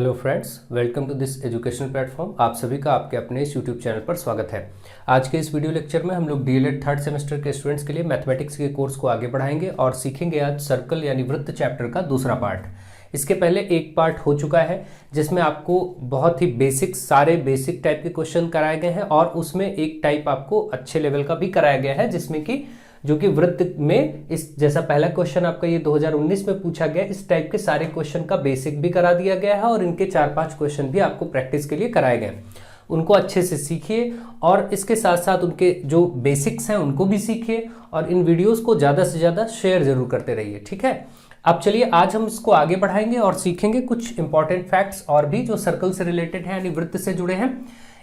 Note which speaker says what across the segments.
Speaker 1: Hello friends, welcome to this educational platform. आप सभी का आपके अपने इस यूट्यूब चैनल पर स्वागत है। आज के इस वीडियो लेक्चर में हम लोग डीएलएड थर्ड सेमेस्टर के स्टूडेंट्स के लिए मैथमेटिक्स के कोर्स को आगे बढ़ाएंगे और सीखेंगे आज सर्कल यानी वृत्त चैप्टर का दूसरा पार्ट। इसके पहले एक पार्ट हो चुका है जिसमें आपको बहुत ही सारे बेसिक टाइप के क्वेश्चन कराए गए हैं और उसमें एक टाइप आपको अच्छे लेवल का भी कराया गया है जिसमें कि जो कि वृत्त में इस जैसा पहला क्वेश्चन आपका ये 2019 में पूछा गया, इस टाइप के सारे क्वेश्चन का बेसिक भी करा दिया गया है और इनके 4-5 क्वेश्चन भी आपको प्रैक्टिस के लिए कराए गए। उनको अच्छे से सीखिए और इसके साथ साथ उनके जो बेसिक्स हैं उनको भी सीखिए और इन वीडियोस को ज़्यादा से ज़्यादा शेयर जरूर करते रहिए, ठीक है। अब चलिए आज हम इसको आगे बढ़ाएंगे और सीखेंगे कुछ इंपॉर्टेंट फैक्ट्स और भी जो सर्कल से रिलेटेड है यानी वृत्त से जुड़े हैं।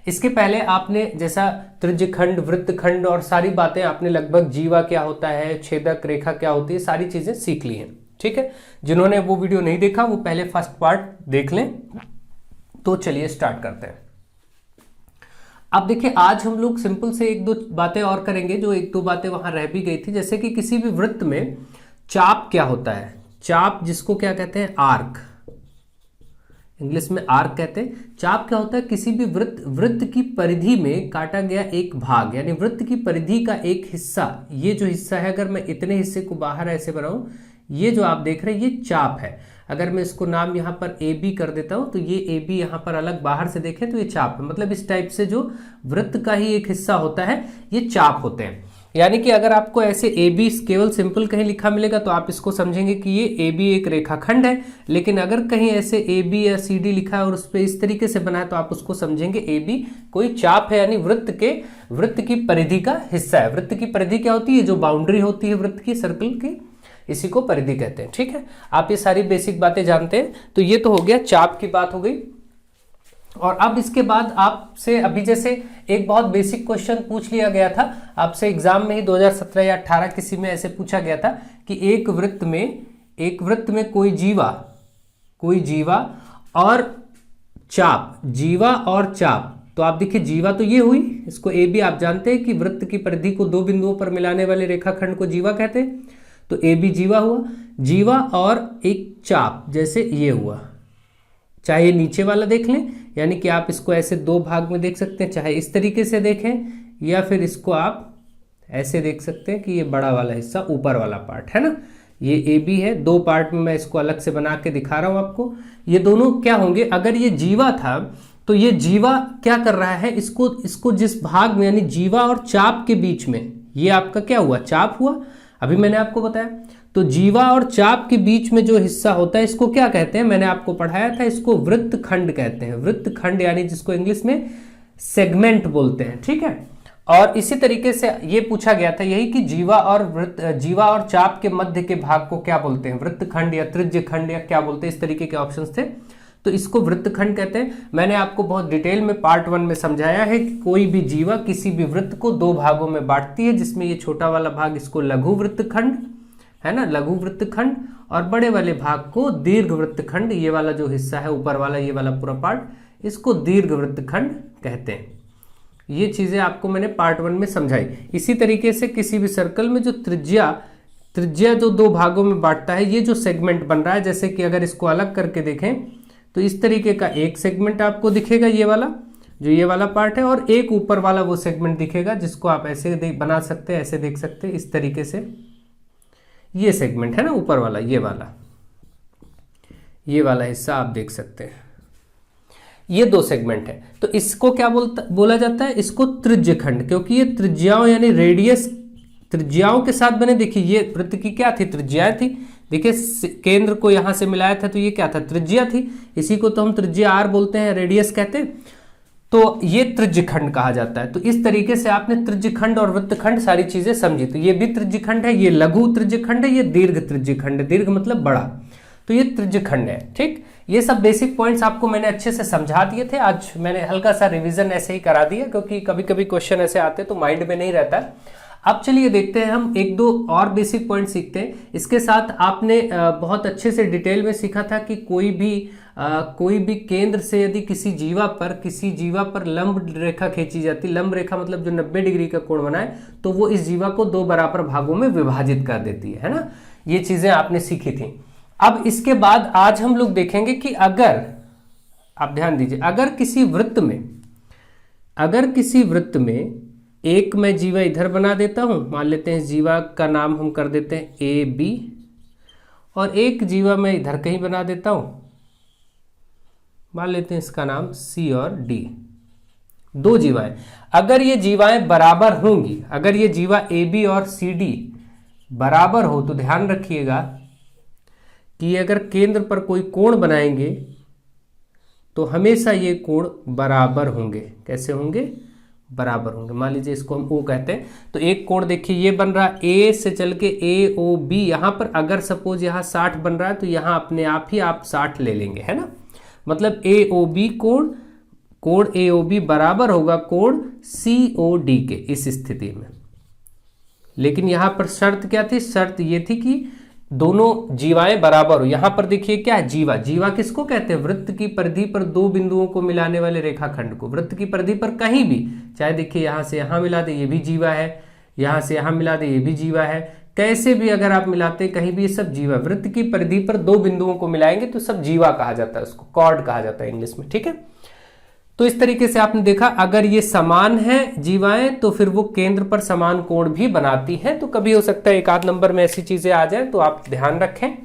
Speaker 1: इसके पहले आपने जैसा त्रिज्यखंड, वृत्तखंड और सारी बातें आपने लगभग जीवा क्या होता है, छेदक रेखा क्या होती है, सारी चीजें सीख ली हैं, ठीक है। जिन्होंने वो वीडियो नहीं देखा वो पहले फर्स्ट पार्ट देख लें। तो चलिए स्टार्ट करते हैं। अब देखिए आज हम लोग सिंपल से एक दो बातें और करेंगे, जो एक दो बातें वहां रह भी गई थी। जैसे कि किसी भी वृत्त में चाप क्या होता है, चाप जिसको क्या कहते हैं, आर्क, इंग्लिश में आर्क कहते हैं। चाप क्या होता है, किसी भी वृत्त की परिधि में काटा गया एक भाग यानी वृत्त की परिधि का एक हिस्सा। ये जो हिस्सा है, अगर मैं इतने हिस्से को बाहर ऐसे बनाऊं, ये जो आप देख रहे हैं ये चाप है। अगर मैं इसको नाम यहाँ पर ए बी कर देता हूं तो ये ए बी यहाँ पर अलग बाहर से देखें तो ये चाप है। मतलब इस टाइप से जो वृत्त का ही एक हिस्सा होता है ये चाप होते हैं। यानी कि अगर आपको ऐसे ए बी केवल सिंपल कहीं लिखा मिलेगा तो आप इसको समझेंगे कि ये ए बी एक रेखाखंड है, लेकिन अगर कहीं ऐसे ए बी या सी डी लिखा है और उस पर इस तरीके से बना है तो आप उसको समझेंगे ए बी कोई चाप है यानी वृत्त की परिधि का हिस्सा है। वृत्त की परिधि क्या होती है, जो बाउंड्री होती है वृत्त की, सर्कल की, इसी को परिधि कहते हैं, ठीक है। आप ये सारी बेसिक बातें जानते हैं। तो ये तो हो गया, चाप की बात हो गई। और अब इसके बाद आपसे अभी जैसे एक बहुत बेसिक क्वेश्चन पूछ लिया गया था आपसे एग्जाम में ही 2017 या 18 किसी में ऐसे पूछा गया था कि एक वृत्त में कोई जीवा और चाप, जीवा और चाप। तो आप देखिए जीवा तो ये हुई, इसको ए बी, आप जानते हैं कि वृत्त की परिधि को दो बिंदुओं पर मिलाने वाले रेखाखंड को जीवा कहते हैं। तो ए बी जीवा हुआ, जीवा और एक चाप जैसे ये हुआ। चाहे ये नीचे वाला देख लें, यानी कि आप इसको ऐसे दो भाग में देख सकते हैं, चाहे इस तरीके से देखें या फिर इसको आप ऐसे देख सकते हैं कि ये बड़ा वाला हिस्सा ऊपर वाला पार्ट है ना, ये ए बी है। दो पार्ट में मैं इसको अलग से बना के दिखा रहा हूं आपको। ये दोनों क्या होंगे, अगर ये जीवा था तो ये जीवा क्या कर रहा है, इसको जिस भाग में यानी जीवा और चाप के बीच में, ये आपका क्या हुआ, चाप हुआ, अभी मैंने आपको बताया। तो जीवा और चाप के बीच में जो हिस्सा होता है इसको क्या कहते हैं, मैंने आपको पढ़ाया था, इसको वृत्तखंड कहते हैं। वृत्तखंड यानी जिसको इंग्लिश में सेगमेंट बोलते हैं, ठीक है। और इसी तरीके से ये पूछा गया था यही कि जीवा और चाप के मध्य के भाग को क्या बोलते हैं, वृत्तखंड या त्रिज्यखंड या क्या बोलते हैं, इस तरीके के ऑप्शंस थे। तो इसको वृत्तखंड कहते हैं। मैंने आपको बहुत डिटेल में पार्ट 1 में समझाया है कि कोई भी जीवा किसी भी वृत्त को दो भागों में बांटती है, जिसमें ये छोटा वाला भाग इसको लघु वृत्तखंड है ना, लघु वृत्तखंड, और बड़े वाले भाग को दीर्घ वृत्तखंड, ये वाला जो हिस्सा है ऊपर वाला, ये वाला पूरा पार्ट, इसको दीर्घ वृत्तखंड कहते हैं। ये चीजें आपको मैंने पार्ट 1 में समझाई। इसी तरीके से किसी भी सर्कल में जो त्रिज्या जो दो भागों में बांटता है, ये जो सेगमेंट बन रहा है, जैसे कि अगर इसको अलग करके देखें तो इस तरीके का एक सेगमेंट आपको दिखेगा, ये वाला जो ये वाला पार्ट है, और एक ऊपर वाला वो सेगमेंट दिखेगा जिसको आप ऐसे बना सकते हैं, ऐसे देख सकते हैं, इस तरीके से ये सेगमेंट है ना ऊपर वाला, ये वाला हिस्सा आप देख सकते हैं। ये दो सेगमेंट है। तो इसको क्या बोला जाता है, इसको त्रिज्यखंड, क्योंकि ये त्रिज्याओं यानी रेडियस त्रिज्याओं के साथ बने। देखिए ये वृत्त की क्या थी, त्रिज्याएं थी। देखिए केंद्र को यहां से मिलाया था तो ये क्या था, त्रिज्या थी। इसी को तो हम त्रिज्या आर बोलते हैं, रेडियस कहते हैं। तो ये त्रिज्यखंड कहा जाता है। तो इस तरीके से आपने त्रिज्यखंड और वृत्तखंड सारी चीजें समझी। तो ये भी त्रिज्यखंड है, ये लघु त्रिज्यखंड है, ये दीर्घ त्रिज्यखंड है, दीर्घ मतलब बड़ा, तो ये त्रिज्यखंड है, ठीक। ये सब बेसिक पॉइंट्स आपको मैंने अच्छे से समझा दिए थे। आज मैंने हल्का सा रिवीजन ऐसे ही करा दिया क्योंकि कभी कभी क्वेश्चन ऐसे आते तो माइंड में नहीं रहता। अब चलिए देखते हैं, हम एक दो और बेसिक पॉइंट सीखते हैं। इसके साथ आपने बहुत अच्छे से डिटेल में सीखा था कि कोई भी केंद्र से यदि किसी जीवा पर लंब रेखा खींची जाती, लंब रेखा मतलब जो 90 डिग्री का कोण बनाए, तो वो इस जीवा को दो बराबर भागों में विभाजित कर देती है ना। ये चीजें आपने सीखी थी। अब इसके बाद आज हम लोग देखेंगे कि आप ध्यान दीजिए, अगर किसी वृत्त में एक मैं जीवा इधर बना देता हूं, मान लेते हैं जीवा का नाम हम कर देते हैं ए बी, और एक जीवा मैं इधर कहीं बना देता हूं, मान लेते हैं इसका नाम सी और डी। दो जीवाएं, अगर ये जीवाएं बराबर होंगी, अगर ये जीवा ए बी और सी डी बराबर हो, तो ध्यान रखिएगा कि अगर केंद्र पर कोई कोण बनाएंगे तो हमेशा ये कोण बराबर होंगे। कैसे होंगे? बराबर होंगे। मान लीजिए इसको हम ओ कहते हैं, तो एक कोण देखिए ये बन रहा है ए से चल के ए ओ बी, यहां पर अगर सपोज यहां 60 बन रहा है तो यहां अपने आप ही आप 60 ले लेंगे, है ना। मतलब ए ओ बी कोण ए ओ बी बराबर होगा कोण सी ओ डी के इस स्थिति में। लेकिन यहां पर शर्त क्या थी? शर्त ये थी कि दोनों जीवाएं बराबर हो। यहां पर देखिए क्या है? जीवा। जीवा किसको कहते हैं? वृत्त की परिधि पर दो बिंदुओं को मिलाने वाले रेखाखंड को। वृत्त की परिधि पर कहीं भी, चाहे देखिए यहां से यहां मिला दे, ये भी जीवा है, यहां से यहां मिला दे, ये भी जीवा है, कैसे भी अगर आप मिलाते हैं कहीं भी, ये सब जीवा। वृत्त की परिधि पर दो बिंदुओं को मिलाएंगे तो सब जीवा कहा जाता है, उसको कॉर्ड कहा जाता है इंग्लिश में, ठीक है। तो इस तरीके से आपने देखा, अगर ये समान है जीवाएं तो फिर वो केंद्र पर समान कोण भी बनाती हैं। तो कभी हो सकता है एक आध नंबर में ऐसी चीजें आ जाए, तो आप ध्यान रखें,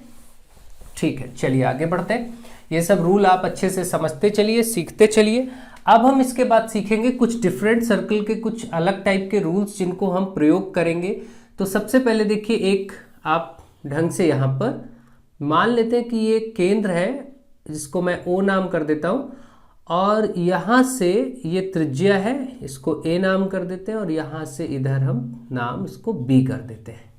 Speaker 1: ठीक है। चलिए आगे बढ़ते हैं। ये सब रूल आप अच्छे से समझते चलिए, सीखते चलिए। अब हम इसके बाद सीखेंगे कुछ डिफरेंट सर्कल के कुछ अलग टाइप के रूल्स जिनको हम प्रयोग करेंगे। तो सबसे पहले देखिए, एक आप ढंग से यहां पर मान लेते हैं कि ये केंद्र है, जिसको मैं ओ नाम कर देता हूं, और यहां से ये त्रिज्या है, इसको ए नाम कर देते हैं, और यहां से इधर हम नाम इसको बी कर देते हैं।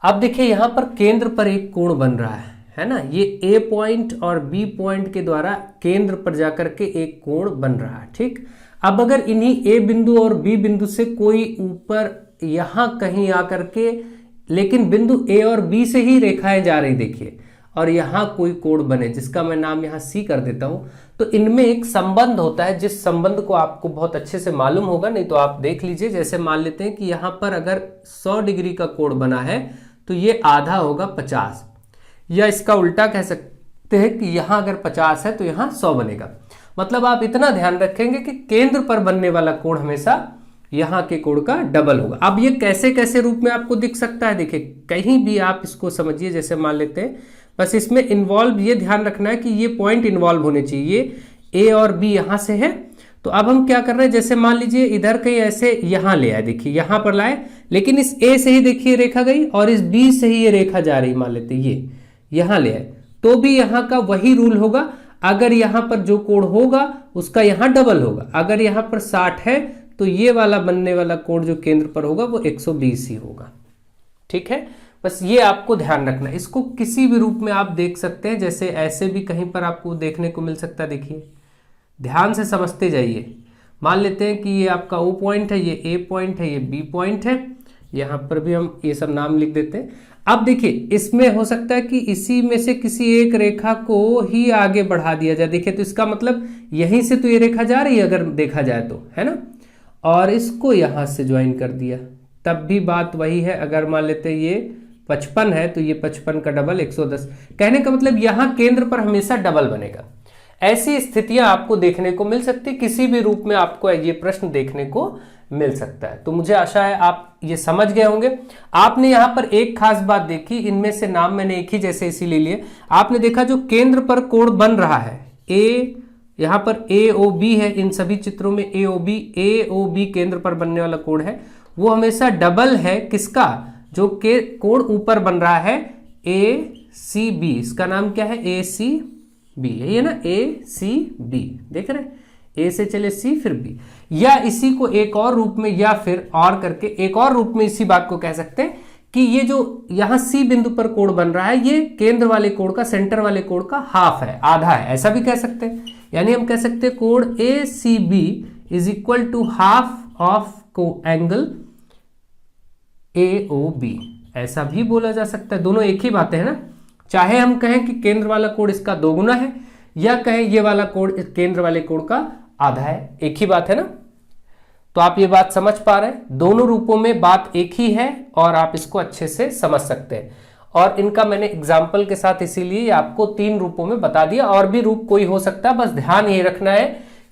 Speaker 1: अब देखिए यहां पर केंद्र पर एक कोण बन रहा है ना। ये ए पॉइंट और बी पॉइंट के द्वारा केंद्र पर जाकर के एक कोण बन रहा है, ठीक। अब अगर इन्हीं ए बिंदु और बी बिंदु से कोई ऊपर यहां कहीं आकर के, लेकिन बिंदु ए और बी से ही रेखाएं जा रही देखिए, और यहां कोई कोण बने जिसका मैं नाम यहां सी कर देता हूं, तो इनमें एक संबंध होता है, जिस संबंध को आपको बहुत अच्छे से मालूम होगा, नहीं तो आप देख लीजिए। जैसे मान लेते हैं कि यहां पर अगर 100 डिग्री का कोण बना है तो ये आधा होगा 50, या इसका उल्टा कह सकते हैं कि यहां अगर 50 है तो यहां 100 बनेगा। मतलब आप इतना ध्यान रखेंगे कि केंद्र पर बनने वाला कोण हमेशा यहां के कोण का डबल होगा। अब ये कैसे कैसे रूप में आपको दिख सकता है, देखिए कहीं भी आप इसको समझिए। जैसे मान लेते हैं, बस इसमें इन्वॉल्व ये ध्यान रखना है कि ये पॉइंट इन्वॉल्व होने चाहिए, ए और बी यहां से है। तो अब हम क्या कर रहे हैं, जैसे मान लीजिए इधर कहीं ऐसे यहां ले आए, देखिए यहां पर लाए, लेकिन इस ए से ही देखिए रेखा गई और इस बी से ही ये रेखा जा रही, मान लेते ये यहां ले आए, तो भी यहां का वही रूल होगा। अगर यहां पर जो कोण होगा उसका यहां डबल होगा। अगर यहां पर 60 है तो ये वाला बनने वाला कोण जो केंद्र पर होगा वो 120 ही होगा, ठीक है। बस ये आपको ध्यान रखना है। इसको किसी भी रूप में आप देख सकते हैं, जैसे ऐसे भी कहीं पर आपको देखने को मिल सकता है। देखिए ध्यान से समझते जाइए। मान लेते हैं कि ये आपका ओ पॉइंट है, ये ए पॉइंट है, ये बी पॉइंट है, यहां पर भी हम ये सब नाम लिख देते हैं। अब देखिए इसमें हो सकता है कि इसी में से किसी एक रेखा को ही आगे बढ़ा दिया जाए। देखिए तो इसका मतलब यहीं से तो ये रेखा जा रही है अगर देखा जाए तो, है ना, और इसको यहां से ज्वाइन कर दिया, तब भी बात वही है। अगर मान लेते हैं ये 55 है तो ये 55 का डबल 110। कहने का मतलब यहां केंद्र पर हमेशा डबल बनेगा। ऐसी स्थितियां आपको देखने को मिल सकती, किसी भी रूप में आपको ये प्रश्न देखने को मिल सकता है। तो मुझे आशा है आप ये समझ गए होंगे। आपने यहां पर एक खास बात देखी, इनमें से नाम मैंने एक ही जैसे इसी ले लिए। आपने देखा जो केंद्र पर कोण बन रहा है, ए यहां पर ए ओ बी है, इन सभी चित्रों में ए ओ बी केंद्र पर बनने वाला कोण है, वो हमेशा डबल है। किसका? जो के कोण ऊपर बन रहा है ए सी बी, इसका नाम क्या है? ए सी बी, यही है ना, ए सी बी। देख रहे हैं, ए से चले सी फिर बी, या इसी को एक और रूप में, या फिर और करके एक और रूप में इसी बात को कह सकते हैं कि ये जो यहां सी बिंदु पर कोण बन रहा है, ये केंद्र वाले कोण का, सेंटर वाले कोण का हाफ है, आधा है, ऐसा भी कह सकते हैं। यानी हम कह सकते हैं कोण A C B is equal to half of angle A O B, ऐसा भी बोला जा सकता है। दोनों एक ही बातें हैं ना। चाहे हम कहें कि केंद्र वाला कोण इसका दोगुना है, या कहें ये वाला कोण केंद्र वाले कोण का आधा है, एक ही बात है ना। तो आप ये बात समझ पा रहे हैं, दोनों रूपों में बात एक ही है और आप इसको अच्छे से समझ सकते हैं। और इनका मैंने एग्जाम्पल के साथ इसीलिए आपको 3 रूपों में बता दिया। और भी रूप कोई हो सकता है, बस ध्यान ये रखना है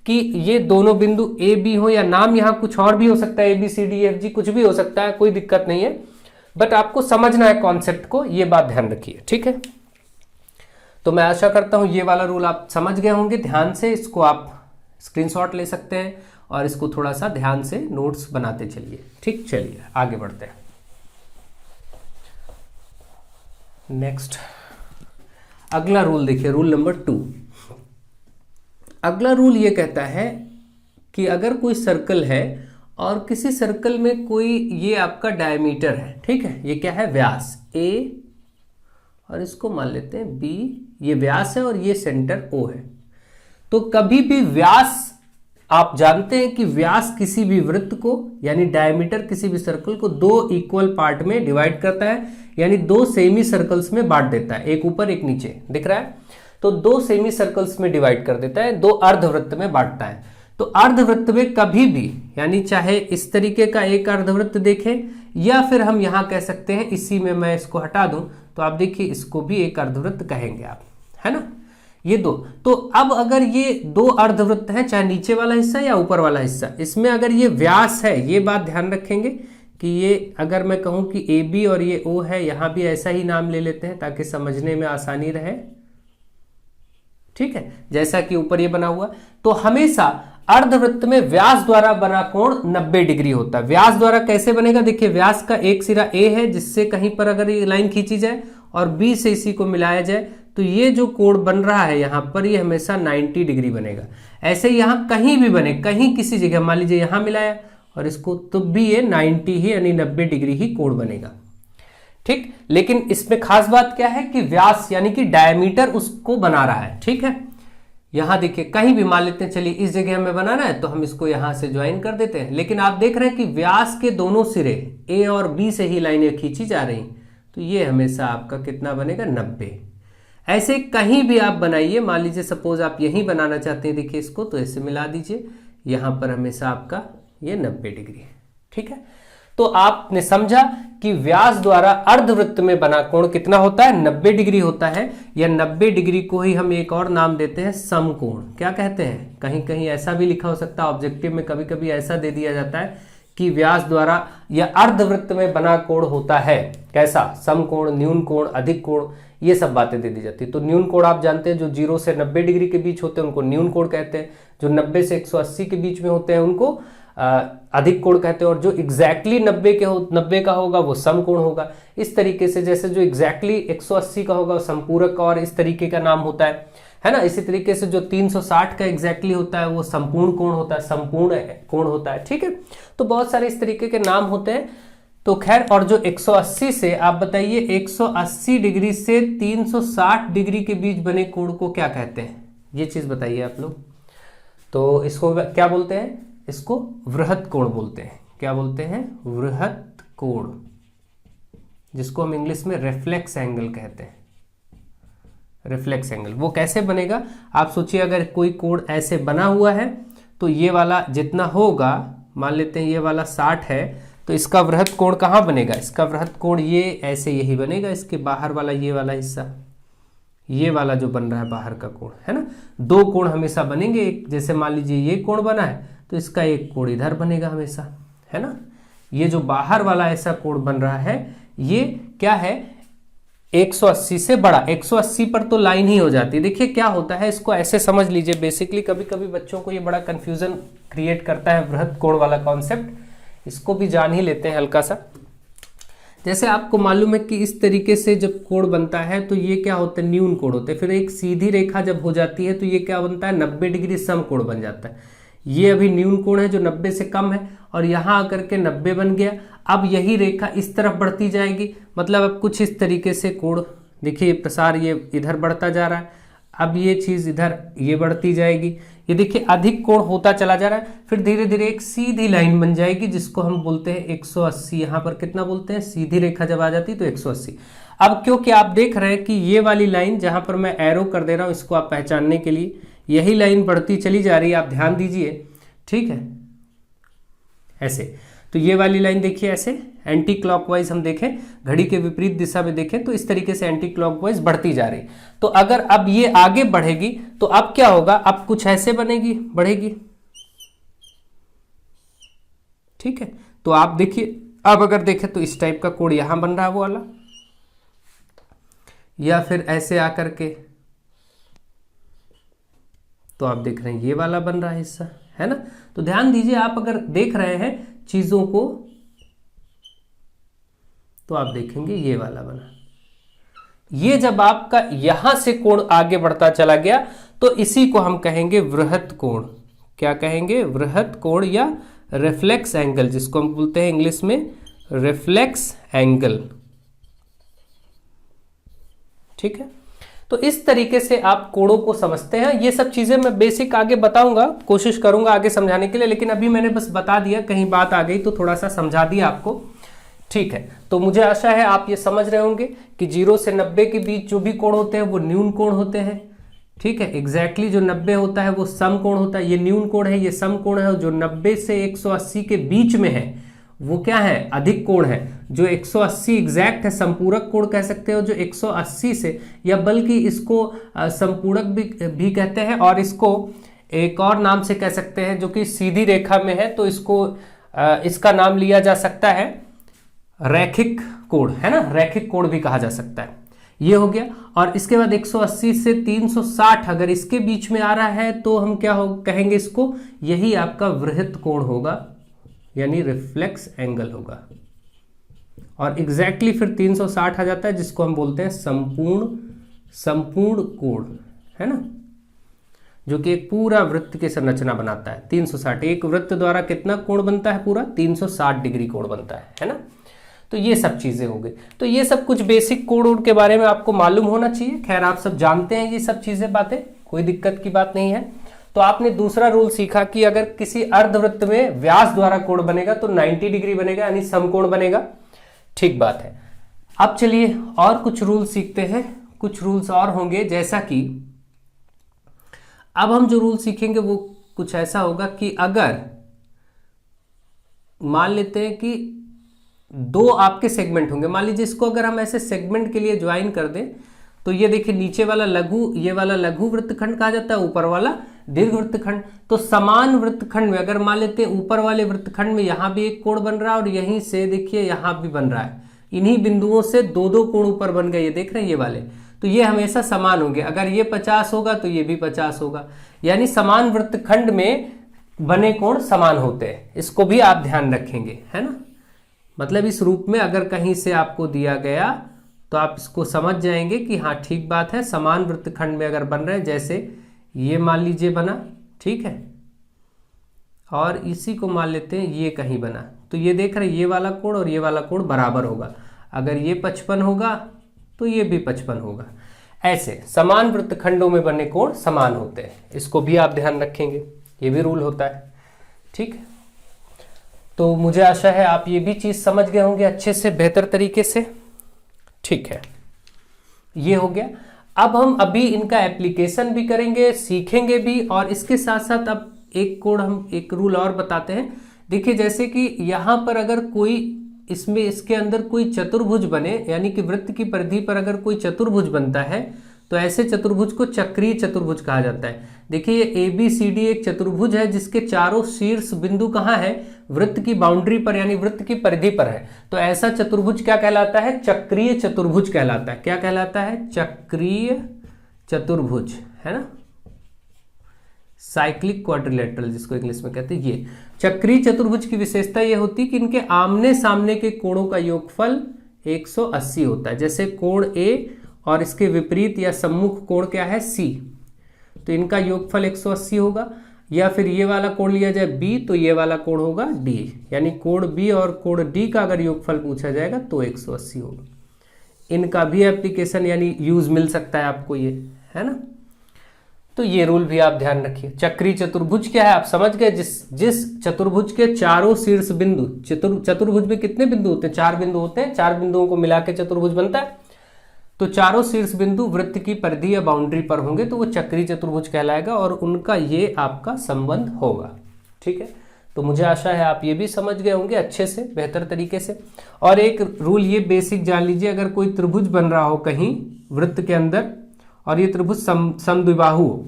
Speaker 1: कि ये दोनों बिंदु ए बी हो, या नाम यहाँ कुछ और भी हो सकता है, A B C D F G कुछ भी हो सकता है, कोई दिक्कत नहीं है, बट आपको समझना है कॉन्सेप्ट को, ये बात ध्यान रखिए, ठीक है। तो मैं आशा करता हूं ये वाला रूल आप समझ गए होंगे ध्यान से। इसको आप स्क्रीनशॉट ले सकते हैं और इसको थोड़ा सा ध्यान से नोट्स बनाते चलिए, ठीक। चलिए आगे बढ़ते हैं। नेक्स्ट अगला रूल देखिए, रूल नंबर 2। अगला रूल ये कहता है कि अगर कोई सर्कल है और किसी सर्कल में कोई ये आपका डायमीटर है, ठीक है, ये क्या है, व्यास a, और इसको मान लेते हैं b, ये व्यास है और ये सेंटर o है। तो कभी भी व्यास, आप जानते हैं कि व्यास किसी भी वृत्त को यानी डायमीटर किसी भी सर्कल को 2 इक्वल पार्ट में डिवाइड करता है, यानी 2 सेमी सर्कल्स में बांट देता है, एक ऊपर एक नीचे, दिख रहा है। तो 2 सेमी सर्कल्स में डिवाइड कर देता है, 2 अर्धवृत्त में बांटता है। तो अर्धवृत्त में कभी भी, यानी चाहे इस तरीके का एक अर्धवृत्त देखें, या फिर हम यहां कह सकते हैं, इसी में मैं इसको हटा दूं तो आप देखिए इसको भी एक अर्धवृत्त कहेंगे आप, है ना, ये 2। तो अब अगर ये 2 अर्धवृत्त हैं, चाहे नीचे वाला हिस्सा या ऊपर वाला हिस्सा, इसमें अगर ये व्यास है, ये बात ध्यान रखेंगे कि ये अगर मैं कहूं कि ए बी और ये ओ है, यहां भी ऐसा ही नाम ले लेते हैं ताकि समझने में आसानी रहे, ठीक है, जैसा कि ऊपर ये बना हुआ। तो हमेशा अर्धवृत्त में व्यास द्वारा बना कोण 90 डिग्री होता है। व्यास द्वारा कैसे बनेगा, देखिए व्यास का एक सिरा ए है, जिससे कहीं पर अगर ये लाइन खींची जाए और बी से इसी को मिलाया जाए तो ये जो कोण बन रहा है यहां पर, ये हमेशा 90 डिग्री बनेगा। ऐसे यहां कहीं भी बने, कहीं किसी जगह, मान लीजिए यहां मिलाया और इसको, तो भी ये 90 ही यानी 90 डिग्री ही कोण बनेगा, ठीक। लेकिन इसमें खास बात क्या है कि व्यास यानी कि डायमीटर उसको बना रहा है, ठीक है। यहां देखिए कहीं भी मान लेते हैं, चलिए इस जगह हमें बनाना है तो हम इसको यहां से ज्वाइन कर देते हैं, लेकिन आप देख रहे हैं कि व्यास के दोनों सिरे ए और बी से ही लाइनें खींची जा रही, तो ये हमेशा आपका कितना बनेगा, 90। ऐसे कहीं भी आप बनाइए, मान लीजिए सपोज आप यहीं बनाना चाहते हैं, देखिए इसको तो ऐसे मिला दीजिए, यहां पर हमेशा आपका ये 90 डिग्री, ठीक है। तो आपने समझा कि व्यास द्वारा अर्धवृत्त में बना कोण कितना होता है, 90 डिग्री होता है। या 90 डिग्री को ही हम एक और नाम देते हैं समकोण, क्या कहते हैं, कहीं कहीं ऐसा भी लिखा हो सकता है, ऑब्जेक्टिव में कभी कभी ऐसा दे दिया जाता है कि व्यास द्वारा या अर्धवृत्त में बना कोण होता है कैसा, समकोण, न्यून कोण, अधिक कोण, ये सब बातें दे दी जाती है। तो न्यून कोण आप जानते हैं, जो 0 से 90 डिग्री के बीच होते हैं उनको न्यून कोण कहते हैं, जो 90 से 180 के बीच में होते हैं उनको अधिक कोण कहते हैं, और जो एग्जैक्टली 90 का होगा वो समकोण होगा। इस तरीके से जैसे जो एग्जैक्टली 180 का होगा संपूरक और इस तरीके का नाम होता है ना। इसी तरीके से जो 360 का एग्जैक्टली होता है वो संपूर्ण कोण होता है, संपूर्ण कोण होता है, ठीक है। तो बहुत सारे इस तरीके के नाम होते हैं। तो खैर, और जो 180 से आप बताइए 180 डिग्री से 360 डिग्री के बीच बने कोण को क्या कहते हैं, ये चीज बताइए आप लोग। तो इसको क्या बोलते हैं, इसको वृहत कोण बोलते हैं। क्या बोलते हैं, वृहत कोण, जिसको हम इंग्लिश में रिफ्लेक्स एंगल कहते हैं। रिफ्लेक्स एंगल वो कैसे बनेगा, आप सोचिए अगर कोई कोण ऐसे बना हुआ है तो ये वाला जितना होगा, मान लेते हैं ये वाला 60 है, तो इसका वृहत कोण कहाँ बनेगा, इसका वृहत कोण ये ऐसे यही बनेगा, इसके बाहर वाला ये वाला हिस्सा, ये वाला जो बन रहा है बाहर का कोण, है ना। 2 कोण हमेशा बनेंगे, एक जैसे मान लीजिए ये कोण बना है तो इसका एक कोण इधर बनेगा हमेशा, है ना। ये जो बाहर वाला ऐसा कोण बन रहा है ये क्या है, 180 से बड़ा। 180 पर तो लाइन ही हो जाती है। देखिए क्या होता है, इसको ऐसे समझ लीजिए, बेसिकली कभी कभी बच्चों को ये बड़ा कंफ्यूजन क्रिएट करता है वृहत कोण वाला कॉन्सेप्ट, इसको भी जान ही लेते हैं हल्का सा। जैसे आपको मालूम है कि इस तरीके से जब कोण बनता है तो ये क्या होते हैं, न्यून कोण होते हैं। फिर एक सीधी रेखा जब हो जाती है तो ये क्या बनता है, 90 डिग्री समकोण बन जाता है। ये अभी न्यून कोण है जो 90 से कम है, और यहाँ आकर के 90 बन गया। अब यही रेखा इस तरफ बढ़ती जाएगी, मतलब अब कुछ इस तरीके से कोण, देखिए प्रसार ये इधर बढ़ता जा रहा है, अब ये चीज इधर ये बढ़ती जाएगी, ये देखिए अधिक कोण होता चला जा रहा है। फिर धीरे धीरे एक सीधी लाइन बन जाएगी जिसको हम बोलते हैं 180। यहाँ पर कितना बोलते हैं, सीधी रेखा जब आ जाती है तो 180। अब क्योंकि आप देख रहे हैं कि ये वाली लाइन जहां पर मैं एरो कर दे रहा हूं, इसको आप पहचानने के लिए, यही लाइन बढ़ती चली जा रही है, आप ध्यान दीजिए, ठीक है, ऐसे। तो ये वाली लाइन देखिए ऐसे एंटी क्लॉकवाइज हम देखें, घड़ी के विपरीत दिशा में देखें तो इस तरीके से एंटी क्लॉकवाइज बढ़ती जा रही। तो अगर अब ये आगे बढ़ेगी तो अब क्या होगा, अब कुछ ऐसे बनेगी, बढ़ेगी, ठीक है। तो आप देखिए अब अगर देखें तो इस टाइप का कोण यहां बन रहा है वो वाला, या फिर ऐसे आकर के तो आप देख रहे हैं ये वाला बन रहा है हिस्सा, है ना। तो ध्यान दीजिए, आप अगर देख रहे हैं चीजों को तो आप देखेंगे ये वाला बना। ये जब आपका यहां से कोण आगे बढ़ता चला गया तो इसी को हम कहेंगे वृहत कोण। क्या कहेंगे, वृहत कोण या रिफ्लेक्स एंगल, जिसको हम बोलते हैं इंग्लिश में रिफ्लेक्स एंगल, ठीक है। तो इस तरीके से आप कोणों को समझते हैं। ये सब चीजें मैं बेसिक आगे बताऊंगा, कोशिश करूंगा आगे समझाने के लिए, लेकिन अभी मैंने बस बता दिया, कहीं बात आ गई तो थोड़ा सा समझा दिया आपको, ठीक है। तो मुझे आशा है आप ये समझ रहे होंगे कि 0 से 90 के बीच जो भी कोण होते हैं वो न्यून कोण होते हैं, ठीक है। एग्जैक्टली जो 90 होता है वो सम कोण होता है, ये न्यून कोण है, ये सम कोण है। और जो 90 से 180 के बीच में है वो क्या है, अधिक कोण है। जो 180 एग्जैक्ट है संपूरक कोण कह सकते हो, जो 180 से, या बल्कि इसको संपूरक भी कहते हैं, और इसको एक और नाम से कह सकते हैं जो कि सीधी रेखा में है, तो इसको इसका नाम लिया जा सकता है रैखिक कोण, है ना, रैखिक कोण भी कहा जा सकता है। ये हो गया। और इसके बाद 180 से 360 अगर इसके बीच में आ रहा है तो हम क्या कहेंगे इसको, यही आपका वृहत कोण होगा, यानी रिफ्लेक्स एंगल होगा। और एग्जैक्टली फिर 360 आ जाता है, जिसको हम बोलते हैं संपूर्ण कोण, है ना, जो कि एक पूरा वृत्त की संरचना बनाता है। 360 एक वृत्त द्वारा कितना कोण बनता है, पूरा 360 डिग्री कोण बनता है ना। तो ये सब चीजें हो गई। तो ये सब कुछ बेसिक कोण के बारे में आपको मालूम होना चाहिए। खैर आप सब जानते हैं ये सब चीजें, बातें, कोई दिक्कत की बात नहीं है। तो आपने दूसरा रूल सीखा कि अगर किसी अर्धवृत्त में व्यास द्वारा कोण बनेगा तो 90 डिग्री बनेगा, यानी समकोण बनेगा, ठीक बात है। अब चलिए और कुछ रूल सीखते हैं। कुछ रूल्स और होंगे, जैसा कि अब हम जो रूल सीखेंगे वो कुछ ऐसा होगा कि अगर मान लेते हैं कि 2 आपके सेगमेंट होंगे, मान लीजिए इसको अगर हम ऐसे सेगमेंट के लिए ज्वाइन कर दें तो ये देखिए नीचे वाला लघु, ये वाला लघु वृत्तखंड कहा जाता है, ऊपर वाला दीर्घ वृत्तखंड। तो समान वृत्तखंड में अगर मान लेते हैं ऊपर वाले वृत्तखंड में यहां भी एक कोण बन रहा है और यहीं से देखिए यहां भी बन रहा है, इन्हीं बिंदुओं से 2-2 कोण ऊपर बन गए, ये देख रहे हैं ये वाले, तो ये हमेशा समान होंगे। अगर ये 50 होगा तो ये भी 50 होगा, यानी समान वृत्तखंड में बने कोण समान होते हैं। इसको भी आप ध्यान रखेंगे, है ना। मतलब इस रूप में अगर कहीं से आपको दिया गया तो आप इसको समझ जाएंगे कि हाँ ठीक बात है, समान वृत्तखंड में अगर बन रहे हैं, जैसे ये मान लीजिए बना, ठीक है, और इसी को मान लेते हैं ये कहीं बना, तो ये देख रहे हैं ये वाला कोण और ये वाला कोण बराबर होगा। अगर ये 55 होगा तो ये भी 55 होगा। ऐसे समान वृत्तखंडों में बने कोण समान होते हैं, इसको भी आप ध्यान रखेंगे, ये भी रूल होता है, ठीक है। तो मुझे आशा है आप ये भी चीज समझ गए होंगे अच्छे से, बेहतर तरीके से, ठीक है। ये हो गया। अब हम अभी इनका एप्लीकेशन भी करेंगे, सीखेंगे भी, और इसके साथ साथ अब एक कोड हम एक रूल और बताते हैं। देखिए जैसे कि यहां पर अगर कोई इसमें इसके अंदर कोई चतुर्भुज बने, यानी कि वृत्त की परिधि पर अगर कोई चतुर्भुज बनता है तो ऐसे चतुर्भुज को चक्रीय चतुर्भुज कहा जाता है। देखिए ये ABCD एक चतुर्भुज है जिसके चारों शीर्ष बिंदु कहाँ है, वृत्त की बाउंड्री पर, यानी वृत्त की परिधि पर है। तो ऐसा चतुर्भुज क्या कहलाता है, चक्रीय चतुर्भुज कहलाता है। क्या कहलाता है, चक्रीय चतुर्भुज, है ना, साइक्लिक क्वाड्रिलेटरल जिसको इंग्लिश में कहते हैं। ये चक्रीय चतुर्भुज की विशेषता ये होती है कि इनके आमने सामने के कोणों का योगफल 180 होता है। जैसे कोण A और इसके विपरीत या सम्मुख कोण क्या है, C, तो इनका योगफल 180 होगा। या फिर ये वाला कोण लिया जाए B, तो ये वाला कोण होगा D, यानी कोण B और कोण D का अगर योगफल पूछा जाएगा तो 180 होगा। इनका भी एप्लीकेशन यानी यूज मिल सकता है आपको, ये है ना। तो ये रूल भी आप ध्यान रखिए। चक्रीय चतुर्भुज क्या है आप समझ गए, जिस चतुर्भुज के चारों शीर्ष बिंदु, चतुर्भुज में कितने बिंदु होते हैं, 4 बिंदु होते हैं, 4 बिंदुओं को मिला के चतुर्भुज बनता है। तो चारों शीर्ष बिंदु वृत्त की परिधि या बाउंड्री पर होंगे तो वो चक्रीय चतुर्भुज कहलाएगा और उनका ये आपका संबंध होगा, ठीक है। तो मुझे आशा है आप ये भी समझ गए होंगे अच्छे से, बेहतर तरीके से। और एक रूल ये बेसिक जान लीजिए, अगर कोई त्रिभुज बन रहा हो कहीं वृत्त के अंदर और ये त्रिभुज समद्विबाहु हो,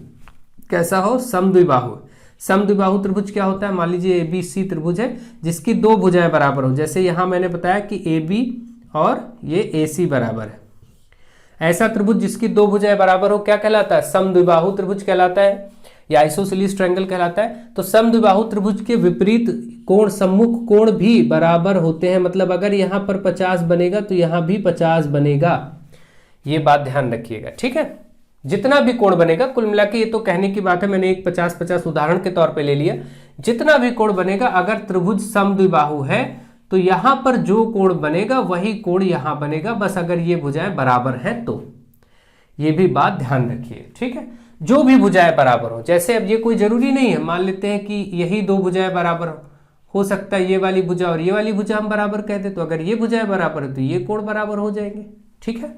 Speaker 1: कैसा हो, समद्विबाहु। समद्विबाहु त्रिभुज क्या होता है, मान लीजिए ABC त्रिभुज है जिसकी दो भुजाएं बराबर हो, जैसे यहां मैंने बताया कि AB और ये AC बराबर है। ऐसा त्रिभुज जिसकी दो भुजाएं बराबर हो क्या कहलाता है, समद्विबाहु त्रिभुज कहलाता है या आइसोसेलेस ट्रायंगल कहलाता है। तो समद्विबाहु त्रिभुज के विपरीत कोण, सम्मुख कोण भी बराबर होते हैं, मतलब अगर यहां पर 50 बनेगा तो यहां भी 50 बनेगा, ये बात ध्यान रखिएगा, ठीक है। जितना भी कोण बनेगा, कुल मिला के ये तो कहने की बात है, मैंने एक 50-50 उदाहरण के तौर पे ले लिया। जितना भी कोण बनेगा, अगर त्रिभुज समद्विबाहु है तो यहां पर जो कोण बनेगा वही कोण यहां बनेगा, बस अगर ये भुजाएं बराबर हैं तो। ये भी बात ध्यान रखिए, ठीक है। जो भी भुजाएं बराबर हो, जैसे अब ये कोई जरूरी नहीं है, मान लेते हैं कि यही दो भुजाएं बराबर हो सकता है ये वाली भुजा और ये वाली भुजा हम बराबर कह दे, तो अगर ये भुजाएं बराबर है तो ये कोण बराबर हो जाएंगे, ठीक है।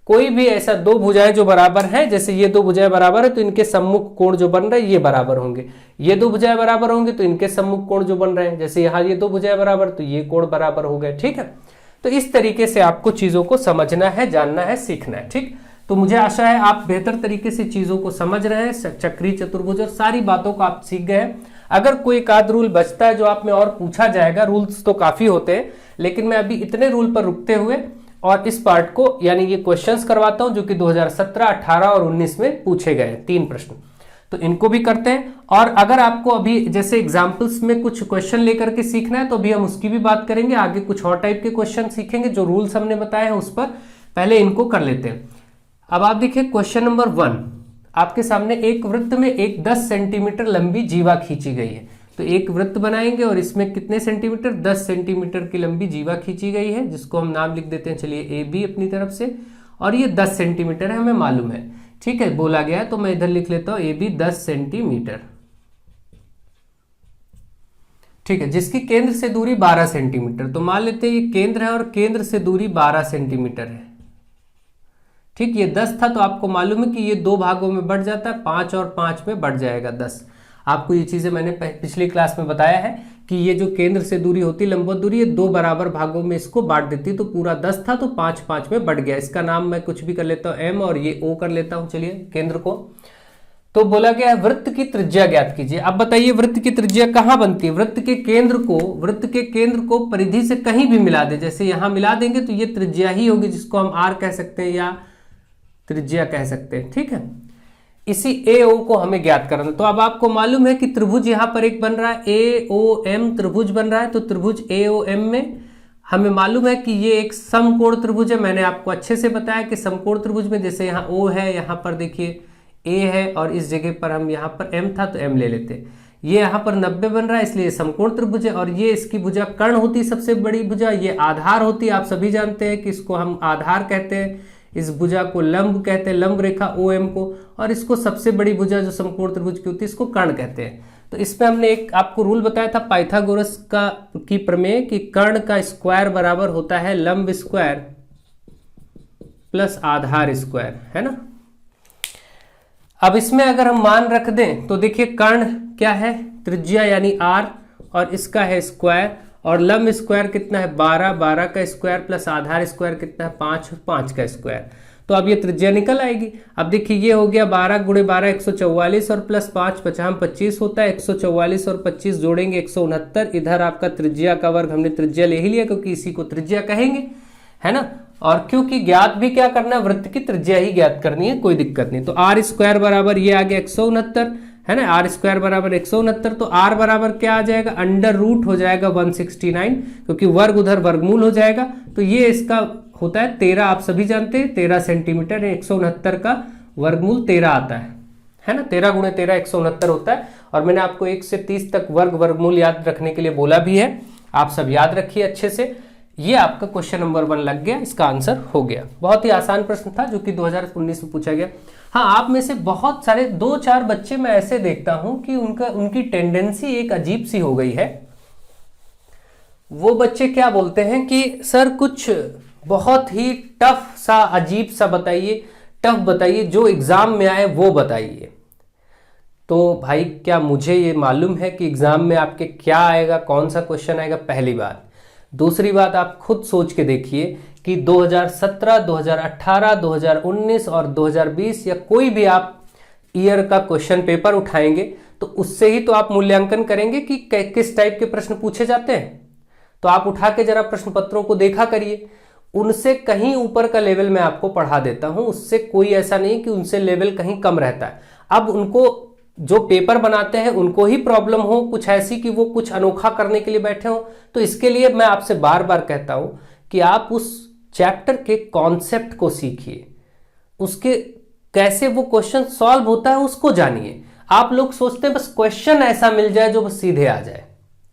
Speaker 1: कोई भी ऐसा दो भुजाएं जो बराबर हैं, जैसे ये दो भुजाएं बराबर है तो इनके सम्मुख कोण जो बन रहे हैं ये बराबर होंगे, ये दो भुजाएं बराबर होंगे तो इनके सम्मुख कोण जो बन रहे हैं, जैसे यहाँ ये दो भुजाएं बराबर तो ये कोण बराबर हो गए, ठीक है। तो इस तरीके से आपको चीजों को समझना है, जानना है, सीखना है, ठीक। तो मुझे आशा है आप बेहतर तरीके से चीजों को समझ रहे हैं, चक्रीय चतुर्भुज और सारी बातों को आप सीख गए हैं। अगर कोई एक आध रूल बचता है जो आप में और पूछा जाएगा, रूल्स तो काफी होते हैं, लेकिन मैं अभी इतने रूल पर रुकते हुए और इस पार्ट को यानी ये क्वेश्चंस करवाता हूं जो कि 2017, 18 और 19 में पूछे गए 3 प्रश्न, तो इनको भी करते हैं। और अगर आपको अभी जैसे एग्जाम्पल्स में कुछ क्वेश्चन लेकर के सीखना है तो अभी हम उसकी भी बात करेंगे, आगे कुछ और टाइप के क्वेश्चन सीखेंगे, जो रूल्स हमने बताए हैं उस पर पहले इनको कर लेते हैं। अब आप देखिए क्वेश्चन नंबर 1, आपके सामने एक वृत्त में एक 10 सेंटीमीटर लंबी जीवा खींची गई है। तो एक वृत्त बनाएंगे और इसमें कितने सेंटीमीटर, 10 सेंटीमीटर की लंबी जीवा खींची गई है, जिसको हम नाम लिख देते हैं, चलिए AB अपनी तरफ से, और ये 10 सेंटीमीटर है, हमें मालूम है, ठीक है, बोला गया है, तो मैं इधर लिख लेता हूं AB 10 सेंटीमीटर, ठीक है, जिसकी केंद्र से दूरी 12 सेंटीमीटर। तो मान लेते हैं ये केंद्र है और केंद्र से दूरी 12 सेंटीमीटर है, ठीक। ये 10 था तो आपको मालूम है कि ये दो भागों में बढ़ जाता है, 5 और 5 में बढ़ जाएगा 10। आपको ये चीजें मैंने पिछली क्लास में बताया है कि ये जो केंद्र से दूरी होती है, लंबवत दूरी, ये दो बराबर भागों में इसको बांट देती, तो पूरा 10 था तो 5-5 में बढ़ गया। इसका नाम मैं कुछ भी कर लेता हूं M और ये O कर लेता हूं, चलिए केंद्र को। तो बोला गया है वृत्त की त्रिज्या ज्ञात कीजिए। अब बताइए वृत्त की त्रिज्या कहां बनती है, वृत्त के केंद्र को परिधि से कहीं भी मिला दे, जैसे यहां मिला देंगे तो ये त्रिज्या ही होगी, जिसको हम R कह सकते हैं या त्रिज्या कह सकते हैं, ठीक है। इसी AO को हमें ज्ञात करना। तो अब आपको मालूम है कि त्रिभुज यहां पर एक बन रहा है, AOM त्रिभुज बन रहा है, तो त्रिभुज AOM में हमें मालूम है कि ये एक समकोण त्रिभुज है। मैंने आपको अच्छे से बताया कि समकोण त्रिभुज में जैसे यहाँ O है, यहाँ पर देखिए A है और इस जगह पर हम यहाँ पर M था तो M ले लेते हैं। ये यहाँ पर 90 बन रहा है, इसलिए समकोण त्रिभुज है। और ये इसकी भुजा कर्ण होती है, सबसे बड़ी भुजा, ये आधार होती है। आप सभी जानते हैं कि इसको हम आधार कहते हैं, इस भुजा को लंब कहते हैं, लंब रेखा OM को, और इसको सबसे बड़ी भुजा जो समकोण त्रिभुज की होती है इसको कर्ण कहते हैं। तो इसमें हमने एक आपको रूल बताया था पाइथागोरस की प्रमेय कि कर्ण का स्क्वायर बराबर होता है लंब स्क्वायर प्लस आधार स्क्वायर, है ना। अब इसमें अगर हम मान रख दें तो देखिए कर्ण क्या है, त्रिज्या यानी R, और इसका है स्क्वायर, और लंब स्क्वायर कितना है 12, 12 का स्क्वायर प्लस आधार स्क्वायर कितना है 5, 5 का स्क्वायर। तो अब ये त्रिज्या निकल आएगी। अब देखिए ये हो गया 12 गुणे 12 144 और प्लस 5 50 25 होता है, 144 और 25 जोड़ेंगे 169। इधर आपका त्रिज्या का वर्ग, हमने त्रिज्या ले ही लिया क्योंकि इसी को त्रिज्या कहेंगे, है ना। और क्योंकि ज्ञात भी क्या करना है, वृत्त की त्रिज्या ही ज्ञात करनी है, कोई दिक्कत नहीं। तो R स्क्वायर बराबर ये आ गया 169, है ना। R स्क्वायर बराबर 169, तो R बराबर क्या आ जाएगा, अंडर रूट हो जाएगा 169, क्योंकि वर्ग उधर वर्गमूल हो जाएगा। तो ये इसका होता है 13, आप सभी जानते हैं 13 सेंटीमीटर है। 169 का वर्गमूल 13 आता है ना। 13 गुणे 13 169 होता है। और मैंने आपको 1 से 30 तक वर्गमूल याद रखने के लिए बोला भी है, आप सब याद रखिए अच्छे से। ये आपका क्वेश्चन नंबर 1 लग गया, इसका आंसर हो गया। बहुत ही आसान प्रश्न था जो कि 2019 में पूछा गया। हाँ, आप में से बहुत सारे 2-4 बच्चे मैं ऐसे देखता हूं कि उनकी टेंडेंसी एक अजीब सी हो गई है। वो बच्चे क्या बोलते हैं कि सर कुछ बहुत ही टफ सा, अजीब सा बताइए, टफ बताइए, जो एग्जाम में आए वो बताइए। तो भाई क्या मुझे ये मालूम है कि एग्जाम में आपके क्या आएगा, कौन सा क्वेश्चन आएगा? पहली बात। दूसरी बात, आप खुद सोच के देखिए कि 2017, 2018, 2019 और 2020 या कोई भी आप ईयर का क्वेश्चन पेपर उठाएंगे तो उससे ही तो आप मूल्यांकन करेंगे कि किस टाइप के प्रश्न पूछे जाते हैं। तो आप उठा के जरा प्रश्न पत्रों को देखा करिए, उनसे कहीं ऊपर का लेवल मैं आपको पढ़ा देता हूं, उससे कोई ऐसा नहीं कि उनसे लेवल कहीं कम रहता है। अब उनको जो पेपर बनाते हैं उनको ही प्रॉब्लम हो कुछ ऐसी कि वो कुछ अनोखा करने के लिए बैठे हो, तो इसके लिए मैं आपसे बार बार कहता हूं कि आप उस चैप्टर के कॉन्सेप्ट को सीखिए, उसके कैसे वो क्वेश्चन सॉल्व होता है उसको जानिए। आप लोग सोचते हैं बस क्वेश्चन ऐसा मिल जाए जो बस सीधे आ जाए,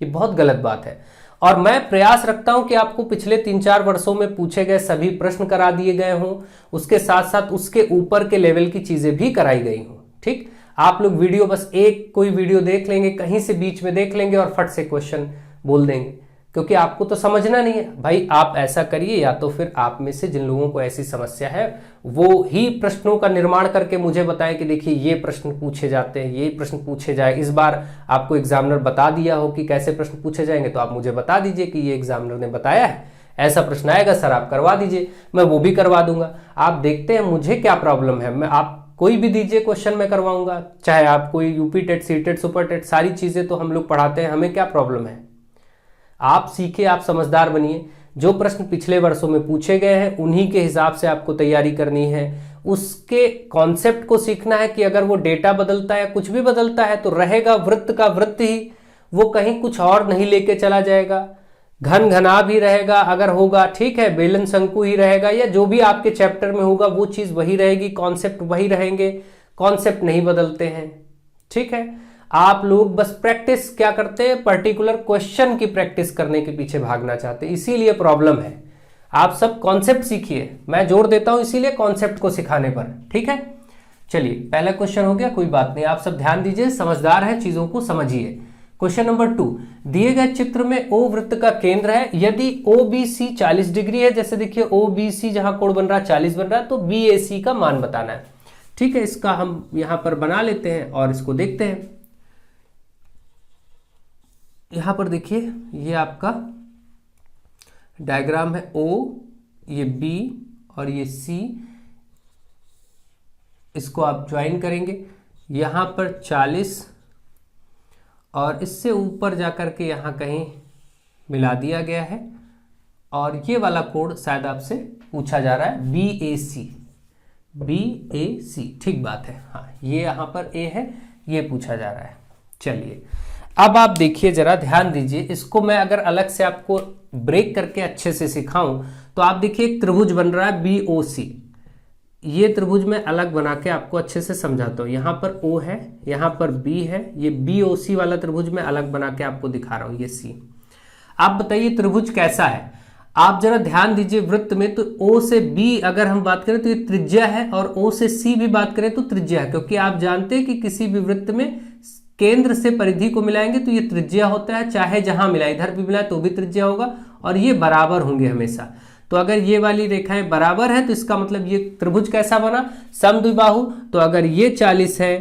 Speaker 1: ये बहुत गलत बात है। और मैं प्रयास रखता हूं कि आपको पिछले 3-4 वर्षों में पूछे गए सभी प्रश्न करा दिए गए हों, उसके साथ साथ उसके ऊपर के लेवल की चीजें भी कराई गई हों। ठीक, आप लोग वीडियो बस एक कोई वीडियो देख लेंगे, कहीं से बीच में देख लेंगे और फट से क्वेश्चन बोल देंगे, क्योंकि आपको तो समझना नहीं है। भाई आप ऐसा करिए, या तो फिर आप में से जिन लोगों को ऐसी समस्या है वो ही प्रश्नों का निर्माण करके मुझे बताएं कि देखिए ये प्रश्न पूछे जाते हैं, ये प्रश्न पूछे जाए। इस बार आपको एग्जामिनर बता दिया हो कि कैसे प्रश्न पूछे जाएंगे, तो आप मुझे बता दीजिए कि ये एग्जामिनर ने बताया है, ऐसा प्रश्न आएगा सर, आप करवा दीजिए, मैं वो भी करवा दूंगा। आप देखते हैं मुझे क्या प्रॉब्लम है, मैं आप कोई भी दीजिए क्वेश्चन मैं करवाऊंगा, चाहे आप कोई UP TET, C TET, super TET, सारी चीजें तो हम लोग पढ़ाते हैं, हमें क्या प्रॉब्लम है। आप सीखे, आप समझदार बनिए। जो प्रश्न पिछले वर्षों में पूछे गए हैं उन्हीं के हिसाब से आपको तैयारी करनी है, उसके कॉन्सेप्ट को सीखना है कि अगर वो डेटा बदलता है, कुछ भी बदलता है तो रहेगा वृत्त का वृत्त ही, वो कहीं कुछ और नहीं लेके चला जाएगा। घन घना भी रहेगा अगर होगा, ठीक है, बेलन शंकु ही रहेगा, या जो भी आपके चैप्टर में होगा वो चीज वही रहेगी, कॉन्सेप्ट वही रहेंगे, कॉन्सेप्ट नहीं बदलते हैं। ठीक है, आप लोग बस प्रैक्टिस क्या करते हैं, पर्टिकुलर क्वेश्चन की प्रैक्टिस करने के पीछे भागना चाहते हैं, इसीलिए प्रॉब्लम है। आप सब कॉन्सेप्ट सीखिए, मैं जोर देता हूं इसीलिए कॉन्सेप्ट को सिखाने पर। ठीक है, चलिए पहला क्वेश्चन हो गया, कोई बात नहीं, आप सब ध्यान दीजिए, समझदार है, चीजों को समझिए। क्वेश्चन नंबर 2, दिए गए चित्र में ओ वृत्त का केंद्र है, यदि OBC 40 डिग्री है, जैसे देखिए OBC जहां कोण बन रहा है 40 बन रहा है, तो BAC का मान बताना है। ठीक है, इसका हम यहां पर बना लेते हैं और इसको देखते हैं। यहां पर देखिए ये आपका डायग्राम है, O, ये B और ये C, इसको आप ज्वाइन करेंगे, यहां पर 40 और इससे ऊपर जाकर के यहां कहीं मिला दिया गया है, और ये वाला कोड शायद आपसे पूछा जा रहा है BAC, BAC, ठीक बात है, हाँ ये यहां पर A है, ये पूछा जा रहा है। चलिए अब आप देखिए, जरा ध्यान दीजिए, इसको मैं अगर अलग से आपको ब्रेक करके अच्छे से सिखाऊं तो आप देखिए एक त्रिभुज बन रहा है BOC, ये त्रिभुज मैं अलग बना के आपको अच्छे से समझाता हूं। यहां पर O है, यहां पर B है, ये BOC वाला त्रिभुज मैं अलग बना के आपको दिखा रहा हूं, ये C। आप बताइए त्रिभुज कैसा है, आप जरा ध्यान दीजिए। वृत्त में तो O से B अगर हम बात करें तो ये त्रिज्या है, और O से C भी बात करें तो त्रिज्या है, क्योंकि आप जानते हैं कि किसी भी वृत्त में केंद्र से परिधि को मिलाएंगे तो ये त्रिज्या होता है, चाहे जहां मिलाए, इधर भी मिलाए तो भी त्रिज्या होगा, और ये बराबर होंगे हमेशा। तो अगर ये वाली रेखाएं बराबर है तो इसका मतलब ये त्रिभुज कैसा बना, समद्विबाहु। तो अगर ये 40 है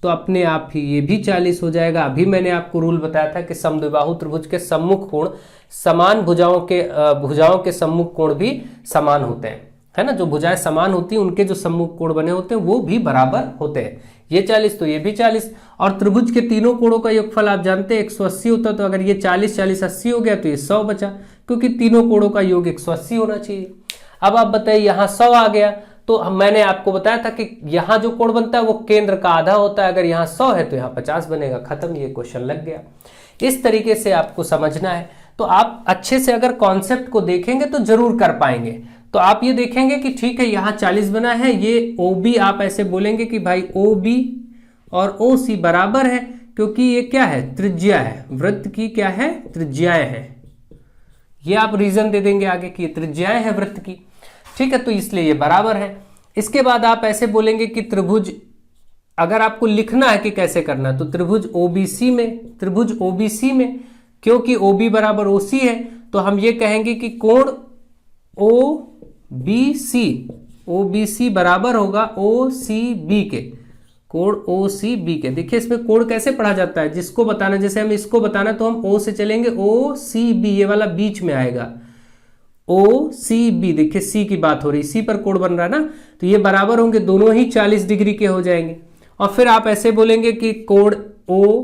Speaker 1: तो अपने आप ही ये भी 40 हो जाएगा। अभी मैंने आपको रूल बताया था कि समद्विबाहु त्रिभुज के सम्मुख कोण समान, भुजाओं के सम्मुख कोण भी समान होते हैं, है ना, जो भुजाएं समान होती हैं उनके जो सम्मुख कोण बने होते हैं वो भी बराबर होते हैं। ये 40 तो ये भी 40, और त्रिभुज के तीनों कोणों का योगफल आप जानते हैं 180 होता है, तो अगर ये 40 40 80 हो गया तो ये 100 बचा, क्योंकि तीनों कोणों का योग 180 होना चाहिए। अब आप बताइए यहाँ 100 आ गया, तो मैंने आपको बताया था कि यहाँ जो कोण बनता है वो केंद्र का आधा होता है, अगर यहाँ 100 है तो यहाँ 50 बनेगा, खत्म, ये क्वेश्चन लग गया। इस तरीके से आपको समझना है, तो आप अच्छे से अगर कॉन्सेप्ट को देखेंगे तो जरूर कर पाएंगे। तो आप ये देखेंगे कि ठीक है यहाँ 40 बना है, ये OB आप ऐसे बोलेंगे कि भाई OB और OC बराबर है, क्योंकि ये क्या है, त्रिज्या है, वृत्त की क्या है, त्रिज्याएं हैं। ये आप रीजन दे देंगे आगे कि त्रिज्याएं हैं वृत्त की, ठीक है, तो इसलिए ये बराबर है। इसके बाद आप ऐसे बोलेंगे कि त्रिभुज, अगर आपको लिखना है कि कैसे करना है, तो त्रिभुज OBC में, क्योंकि OB बराबर OC है, तो हम ये कहेंगे कि कोण OBC बराबर होगा OCB के, कोण ओ सी बी के। देखिए इसमें कोण कैसे पढ़ा जाता है, जिसको बताना, जैसे हम इसको बताना तो हम ओ से चलेंगे, ओ सी बी, ये वाला बीच में आएगा, ओ सी बी। देखिए सी की बात हो रही, सी पर कोण बन रहा है ना, तो ये बराबर होंगे, दोनों ही 40 डिग्री के हो जाएंगे। और फिर आप ऐसे बोलेंगे कि कोण ओ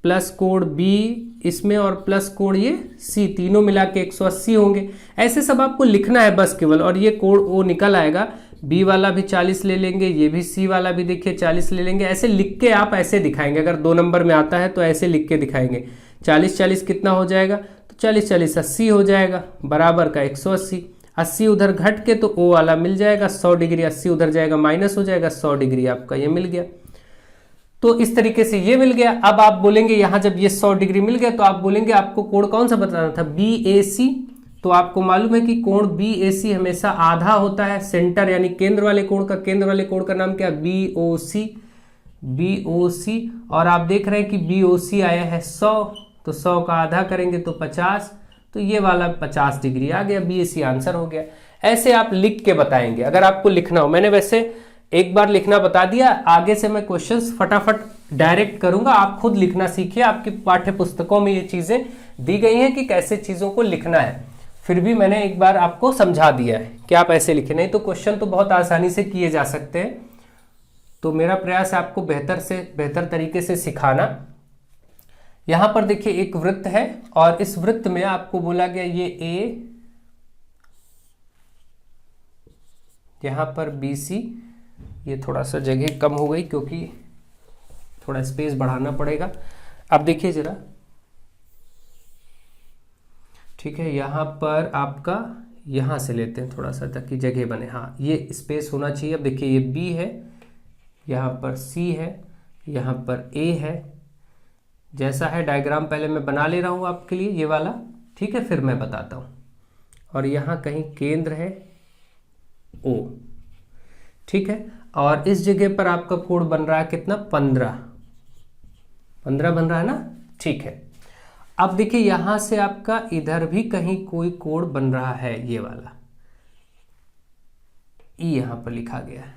Speaker 1: प्लस कोण बी इसमें और प्लस कोण ये सी, तीनों मिला के 180 होंगे। ऐसे सब आपको लिखना है बस केवल, और ये कोण ओ निकल आएगा, बी वाला भी 40 ले लेंगे, ये भी सी वाला भी देखिए 40 ले लेंगे। ऐसे लिख के आप ऐसे दिखाएंगे, अगर 2 नंबर में आता है तो ऐसे लिख के दिखाएंगे। 40-40 कितना हो जाएगा, तो 40-40 80 हो जाएगा, बराबर का 180। 80 उधर घट के तो ओ वाला मिल जाएगा 100 डिग्री, 80 उधर जाएगा माइनस हो जाएगा, 100 डिग्री आपका ये मिल गया। तो इस तरीके से ये मिल गया। अब आप बोलेंगे यहां जब ये 100 डिग्री मिल गया तो आप बोलेंगे आपको कोण कौन सा बताना था, बी ए सी। तो आपको मालूम है कि कोण बी ए सी हमेशा आधा होता है, सेंटर यानी केंद्र वाले कोण का, केंद्र वाले कोण का नाम क्या, बी ओ सी, बी ओ सी। और आप देख रहे हैं कि बी ओ सी आया है 100, तो 100 का आधा करेंगे तो 50, तो ये वाला 50 डिग्री आ गया, बी ए सी आंसर हो गया। ऐसे आप लिख के बताएंगे अगर आपको लिखना हो। मैंने वैसे एक बार लिखना बता दिया, आगे से मैं क्वेश्चंस फटाफट डायरेक्ट करूंगा, आप खुद लिखना सीखिए। आपकी पाठ्य पुस्तकों में ये चीजें दी गई हैं कि कैसे चीजों को लिखना है, फिर भी मैंने एक बार आपको समझा दिया है कि आप ऐसे लिखें, नहीं तो क्वेश्चन तो बहुत आसानी से किए जा सकते हैं। तो मेरा प्रयास है आपको बेहतर से बेहतर तरीके से सिखाना। यहां पर देखिए एक वृत्त है और इस वृत्त में आपको बोला गया ये ए, यहां पर बी सी, ये थोड़ा सा जगह कम हो गई क्योंकि थोड़ा स्पेस बढ़ाना पड़ेगा। अब देखिए जरा, ठीक है, यहां पर आपका यहां से लेते हैं थोड़ा सा ताकि जगह बने, हाँ ये स्पेस होना चाहिए। अब देखिए ये बी है, यहां पर सी है, यहां पर ए है, जैसा है डायग्राम पहले मैं बना ले रहा हूं आपके लिए ये वाला, ठीक है, फिर मैं बताता हूं। और यहां कहीं केंद्र है ओ, ठीक है, और इस जगह पर आपका कोण बन रहा है कितना, 15 बन रहा है ना, ठीक है। अब देखिए यहां से आपका इधर भी कहीं कोई कोण बन रहा है, ये वाला ई यहां पर लिखा गया है।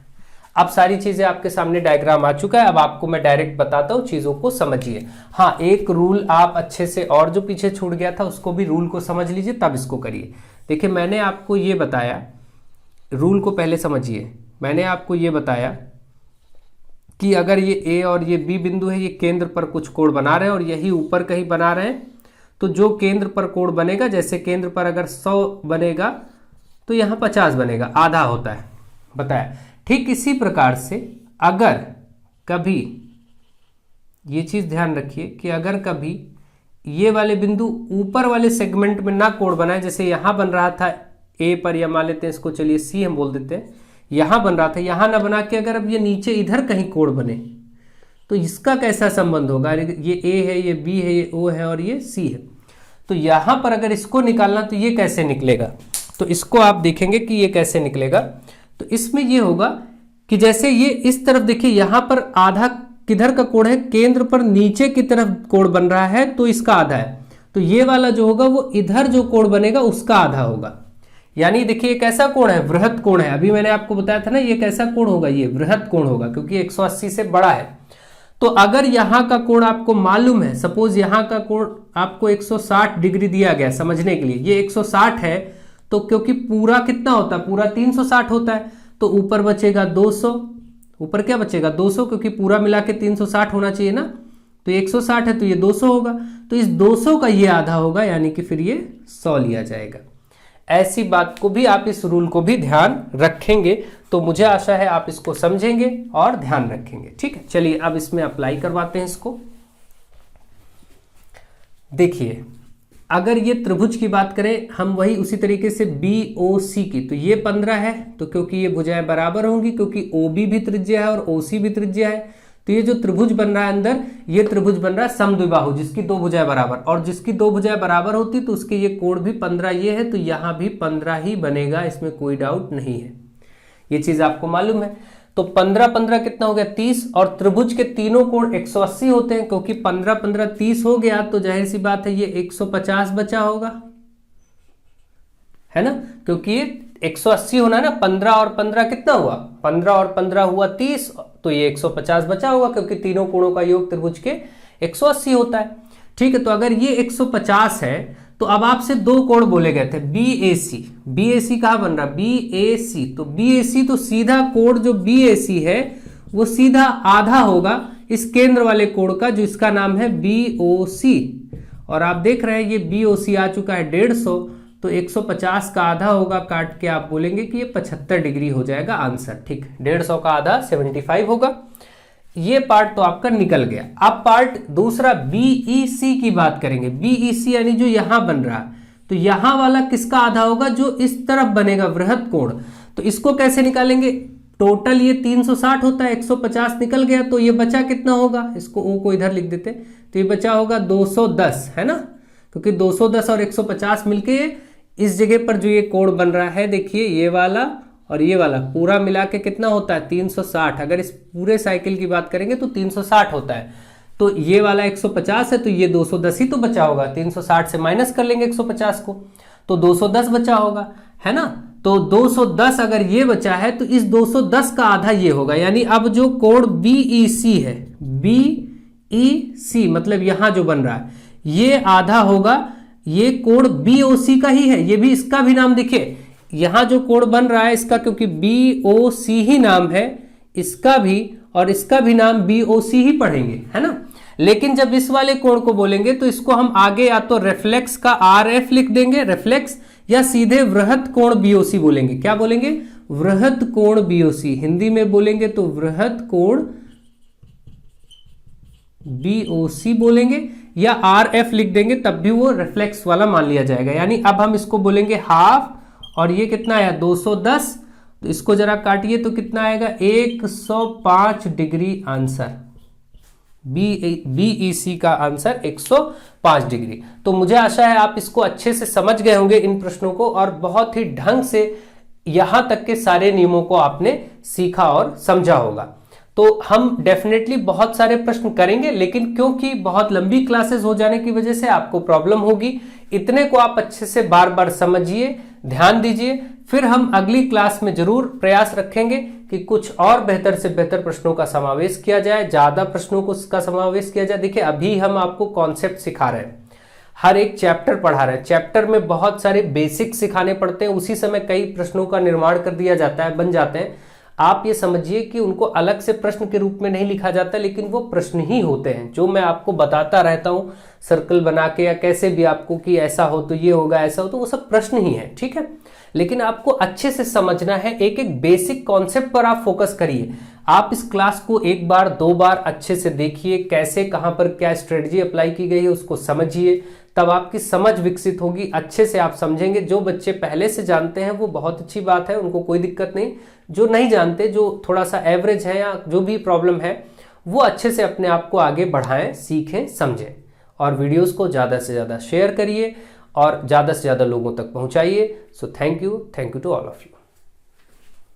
Speaker 1: अब सारी चीजें आपके सामने डायग्राम आ चुका है, अब आपको मैं डायरेक्ट बताता हूं, चीजों को समझिए। हाँ एक रूल आप अच्छे से, और जो पीछे छूट गया था उसको भी रूल को समझ लीजिए तब इसको करिए। देखिए मैंने आपको ये बताया, रूल को पहले समझिए। मैंने आपको ये बताया कि अगर ये ए और ये बी बिंदु है, ये केंद्र पर कुछ कोण बना रहे हैं और यही ऊपर कहीं बना रहे हैं, तो जो केंद्र पर कोण बनेगा, जैसे केंद्र पर अगर 100 बनेगा तो यहाँ 50 बनेगा, आधा होता है, बताया। ठीक इसी प्रकार से अगर कभी, ये चीज ध्यान रखिए कि अगर कभी ये वाले बिंदु ऊपर वाले सेगमेंट में ना कोण बनाए, जैसे यहां बन रहा था ए पर, या मान लेते हैं इसको, चलिए सी हम बोल देते हैं, यहां बन रहा था, यहां ना बना के अगर अब ये नीचे इधर कहीं कोण बने तो इसका कैसा संबंध होगा, ये ए है, ये बी है, ये ओ है और ये सी है, तो यहां पर अगर इसको निकालना तो ये कैसे निकलेगा, तो इसको आप देखेंगे कि ये कैसे निकलेगा। तो इसमें ये होगा कि जैसे ये इस तरफ देखिए, यहां पर आधा किधर का कोण है, केंद्र पर नीचे की तरफ कोण बन रहा है, तो इसका आधा है, तो ये वाला जो होगा वो इधर जो कोण बनेगा उसका आधा होगा। यानी देखिए एक ऐसा कोण है, वृहत कोण है, अभी मैंने आपको बताया था ना ये कैसा कोण होगा, ये वृहत कोण होगा क्योंकि 180 से बड़ा है। तो अगर यहां का कोण आपको मालूम है, सपोज यहां का कोण आपको 160 डिग्री दिया गया समझने के लिए, ये 160 है, तो क्योंकि पूरा कितना होता है, पूरा 360 होता है, तो ऊपर बचेगा 200, ऊपर क्या बचेगा 200, क्योंकि पूरा मिला के 360 होना चाहिए ना, तो 160 है तो ये 200 होगा, तो इस 200 का ये आधा होगा, यानी कि फिर ये 100 लिया जाएगा। ऐसी बात को भी आप, इस रूल को भी ध्यान रखेंगे, तो मुझे आशा है आप इसको समझेंगे और ध्यान रखेंगे। ठीक है, चलिए अब इसमें अप्लाई करवाते हैं इसको। देखिए अगर ये त्रिभुज की बात करें हम, वही उसी तरीके से BOC की, तो ये 15 है, तो क्योंकि ये भुजाएं बराबर होंगी, क्योंकि OB भी त्रिज्या है और OC भी त्रिज्या है, तो ये जो त्रिभुज बन रहा है अंदर, ये त्रिभुज बन रहा है समद्विबाहु, जिसकी 2 भुजाएं बराबर, और जिसकी 2 भुजाएं बराबर होती तो उसके ये कोण भी 15 ये है, तो यहां भी 15 ही बनेगा, इसमें कोई डाउट नहीं है, ये चीज आपको मालूम है। तो 15-15 कितना हो गया 30, और त्रिभुज के तीनों कोण 180 होते हैं, क्योंकि 15-15 30 हो गया, तो जाहिर सी बात है ये 150 बचा होगा, है ना, क्योंकि ये 180 होना है ना, 15 और 15 कितना हुआ, 15 और 15 हुआ 30, तो ये 150 बचा होगा, क्योंकि तीनों कोणों का योग त्रिभुज के 180 होता है। ठीक है, तो अगर ये 150 है तो अब आपसे दो कोण बोले गए थे, BAC। BAC कहाँ बन रहा, BAC, तो BAC तो सीधा कोण जो BAC है वो सीधा आधा होगा इस केंद्र वाले कोण का, जो इसका नाम है BOC। और आप देख रहे हैं ये BOC आ चुका है 150, तो 150 का आधा होगा, काट के आप बोलेंगे कि ये 75 डिग्री हो जाएगा आंसर। ठीक, 150 का आधा 75 होगा। ये पार्ट तो आपका निकल गया। अब पार्ट दूसरा BEC की बात करेंगे। BEC यानी जो यहां बन रहा है, तो यहां वाला किसका आधा होगा, जो इस तरफ बनेगा वृहत कोण। तो इसको कैसे निकालेंगे, टोटल ये 360 होता है, 150 निकल गया, तो ये बचा कितना होगा, इसको O को इधर लिख देते, तो ये बचा होगा 210, है ना, क्योंकि 210 और 150 मिलके इस जगह पर जो ये कोण बन रहा है, देखिए ये वाला और ये वाला पूरा मिला के कितना होता है 360। अगर इस पूरे साइकिल की बात करेंगे तो 360 होता है, तो ये वाला 150 है, तो ये 210 ही तो बचा होगा। 360 से माइनस कर लेंगे 150 को, तो 210 बचा होगा, है ना। तो 210 अगर ये बचा है तो इस 210 का आधा ये होगा, यानी अब जो कोण BEC है, BEC मतलब यहां जो बन रहा है, ये आधा होगा ये कोण BOC का ही है। ये भी, इसका भी नाम देखिए, यहां जो कोण बन रहा है इसका, क्योंकि BOC ही नाम है, इसका भी और इसका भी नाम BOC ही पढ़ेंगे, है ना। लेकिन जब इस वाले कोण को बोलेंगे तो इसको हम आगे या तो रिफ्लेक्स का RF लिख देंगे, रिफ्लेक्स, या सीधे वृहत कोण BOC बोलेंगे। क्या बोलेंगे, वृहत कोण BOC। हिंदी में बोलेंगे तो वृहत कोण BOC बोलेंगे, या RF लिख देंगे, तब भी वो रिफ्लेक्स वाला मान लिया जाएगा। यानी अब हम इसको बोलेंगे हाफ, और ये कितना आया 210, तो इसको जरा काटिए तो कितना आएगा 105 डिग्री आंसर। BEC का आंसर 105 डिग्री। तो मुझे आशा है आप इसको अच्छे से समझ गए होंगे इन प्रश्नों को, और बहुत ही ढंग से यहां तक के सारे नियमों को आपने सीखा और समझा होगा। तो हम डेफिनेटली बहुत सारे प्रश्न करेंगे, लेकिन क्योंकि बहुत लंबी क्लासेस हो जाने की वजह से आपको प्रॉब्लम होगी। इतने को आप अच्छे से बार बार समझिए, ध्यान दीजिए, फिर हम अगली क्लास में जरूर प्रयास रखेंगे कि कुछ और बेहतर से बेहतर प्रश्नों का समावेश किया जाए, ज्यादा प्रश्नों को इसका समावेश किया जाए। देखिए अभी हम आपको कॉन्सेप्ट सिखा रहे हैं, हर एक चैप्टर पढ़ा रहे हैं, चैप्टर में बहुत सारे बेसिक सिखाने पड़ते हैं, उसी समय कई प्रश्नों का निर्माण कर दिया जाता है, बन जाते हैं। आप ये समझिए कि उनको अलग से प्रश्न के रूप में नहीं लिखा जाता, लेकिन वो प्रश्न ही होते हैं जो मैं आपको बताता रहता हूं सर्कल बना के, या कैसे भी आपको कि ऐसा हो तो ये होगा, ऐसा हो तो, वो सब प्रश्न ही है, ठीक है। लेकिन आपको अच्छे से समझना है, एक एक बेसिक कॉन्सेप्ट पर आप फोकस करिए। आप इस क्लास को एक बार दो बार अच्छे से देखिए, कैसे कहां पर क्या स्ट्रेटजी अप्लाई की गई है उसको समझिए, तब आपकी समझ विकसित होगी, अच्छे से आप समझेंगे। जो बच्चे पहले से जानते हैं वो बहुत अच्छी बात है, उनको कोई दिक्कत नहीं। जो नहीं जानते, जो थोड़ा सा एवरेज है या जो भी प्रॉब्लम है, वो अच्छे से अपने आप को आगे बढ़ाएं, सीखें, समझें। और वीडियोस को ज़्यादा से ज़्यादा शेयर करिए और ज़्यादा से ज़्यादा लोगों तक पहुंचाइए। So thank you to all of you.